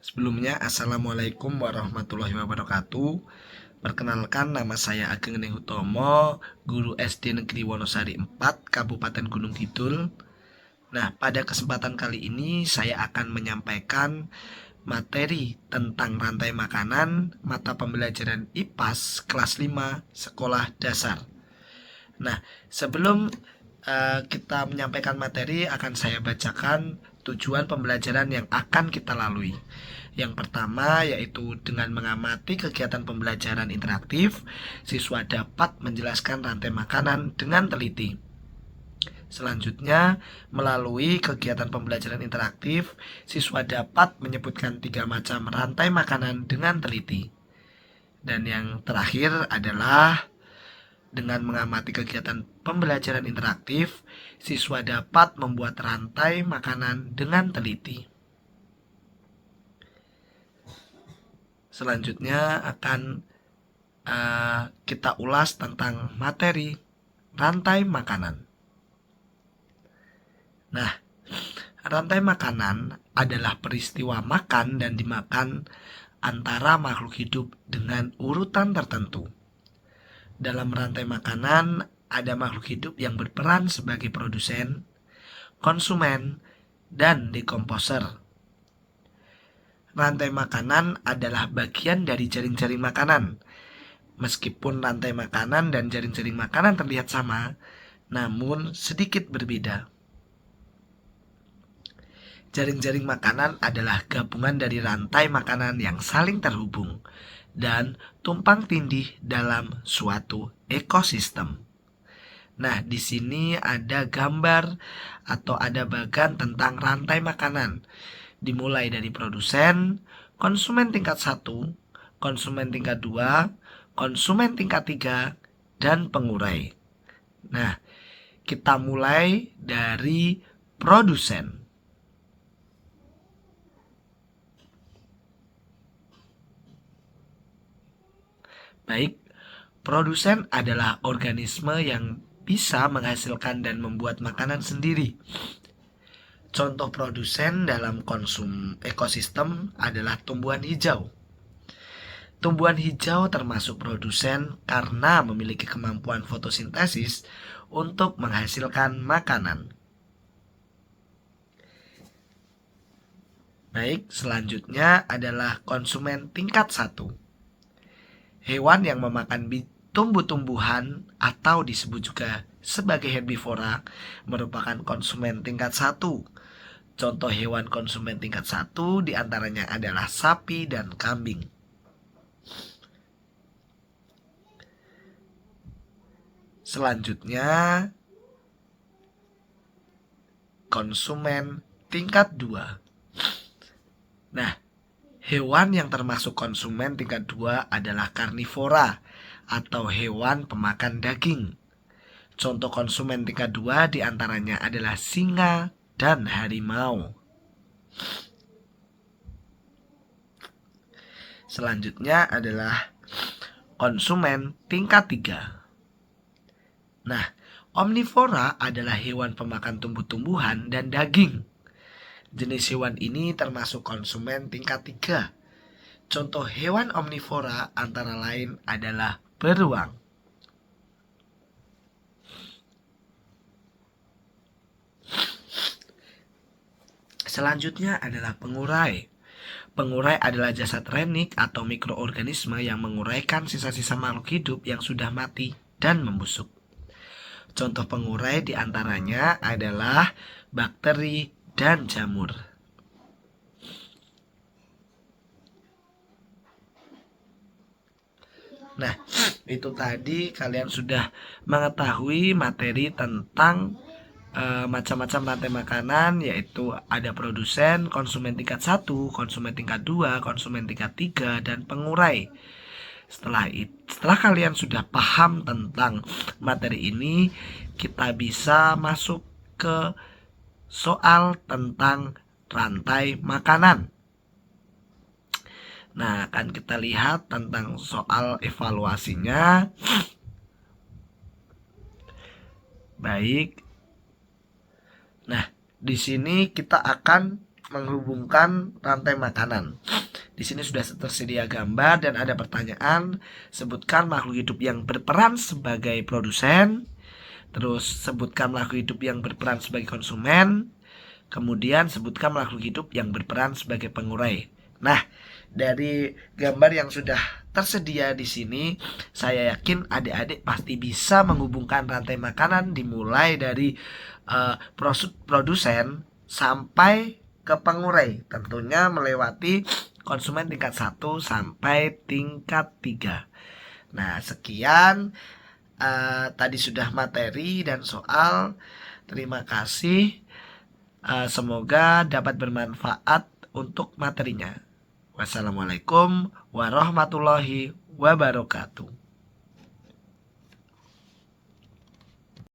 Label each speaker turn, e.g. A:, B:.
A: Sebelumnya, Assalamualaikum warahmatullahi wabarakatuh. Perkenalkan, nama saya Ageng Geni Hutomo, guru SD Negeri Wonosari 4, Kabupaten Gunung Kidul. Nah, pada kesempatan kali ini saya akan menyampaikan materi tentang rantai makanan mata pembelajaran IPAS kelas 5 sekolah dasar. Nah, sebelum kita menyampaikan materi, akan saya bacakan tujuan pembelajaran yang akan kita lalui. Yang pertama yaitu dengan mengamati kegiatan pembelajaran interaktif, siswa dapat menjelaskan rantai makanan dengan teliti. Selanjutnya, melalui kegiatan pembelajaran interaktif, siswa dapat menyebutkan 3 macam rantai makanan dengan teliti. Dan yang terakhir adalah dengan mengamati kegiatan pembelajaran interaktif, siswa dapat membuat rantai makanan dengan teliti. Selanjutnya akan kita ulas tentang materi rantai makanan. Nah, rantai makanan adalah peristiwa makan dan dimakan antara makhluk hidup dengan urutan tertentu. Dalam rantai makanan ada makhluk hidup yang berperan sebagai produsen, konsumen, dan dekomposer. Rantai makanan adalah bagian dari jaring-jaring makanan. Meskipun rantai makanan dan jaring-jaring makanan terlihat sama, namun sedikit berbeda. Jaring-jaring makanan adalah gabungan dari rantai makanan yang saling terhubung dan tumpang tindih dalam suatu ekosistem. Nah, di sini ada gambar atau ada bagan tentang rantai makanan. Dimulai dari produsen, konsumen tingkat 1, konsumen tingkat 2, konsumen tingkat 3, dan pengurai. Nah, kita mulai dari produsen. Baik, produsen adalah organisme yang bisa menghasilkan dan membuat makanan sendiri. Contoh produsen dalam konsum ekosistem adalah tumbuhan hijau. Tumbuhan hijau termasuk produsen karena memiliki kemampuan fotosintesis untuk menghasilkan makanan. Baik, selanjutnya adalah konsumen tingkat 1. Hewan yang memakan tumbuh-tumbuhan atau disebut juga sebagai herbivora merupakan konsumen tingkat 1. Contoh hewan konsumen tingkat 1 diantaranya adalah sapi dan kambing. Selanjutnya, konsumen tingkat 2. Nah, hewan yang termasuk konsumen tingkat 2 adalah karnivora atau hewan pemakan daging. Contoh konsumen tingkat 2 diantaranya adalah singa dan harimau. Selanjutnya adalah konsumen tingkat 3. Nah, omnivora adalah hewan pemakan tumbuh-tumbuhan dan daging. Jenis hewan ini termasuk konsumen tingkat 3. Contoh hewan omnivora antara lain adalah beruang. Selanjutnya adalah pengurai. Pengurai adalah jasad renik atau mikroorganisme yang menguraikan sisa-sisa makhluk hidup yang sudah mati dan membusuk. Contoh pengurai diantaranya adalah bakteri dan jamur. Nah, itu tadi kalian sudah mengetahui materi tentang macam-macam rantai makanan, yaitu ada produsen, konsumen tingkat 1, konsumen tingkat 2, konsumen tingkat 3, dan pengurai. Setelah kalian sudah paham tentang materi ini, kita bisa masuk ke soal tentang rantai makanan. Nah, akan kita lihat tentang soal evaluasinya. Baik. Nah, di sini kita akan menghubungkan rantai makanan. Di sini sudah tersedia gambar dan ada pertanyaan. Sebutkan makhluk hidup yang berperan sebagai produsen. Terus sebutkan makhluk hidup yang berperan sebagai konsumen. Kemudian sebutkan makhluk hidup yang berperan sebagai pengurai. Nah, dari gambar yang sudah tersedia di sini, saya yakin adik-adik pasti bisa menghubungkan rantai makanan dimulai dari produsen sampai ke pengurai, tentunya melewati konsumen tingkat 1 sampai tingkat 3. Nah, sekian tadi sudah materi dan soal. Terima kasih. Semoga dapat bermanfaat untuk materinya. Wassalamualaikum warahmatullahi wabarakatuh.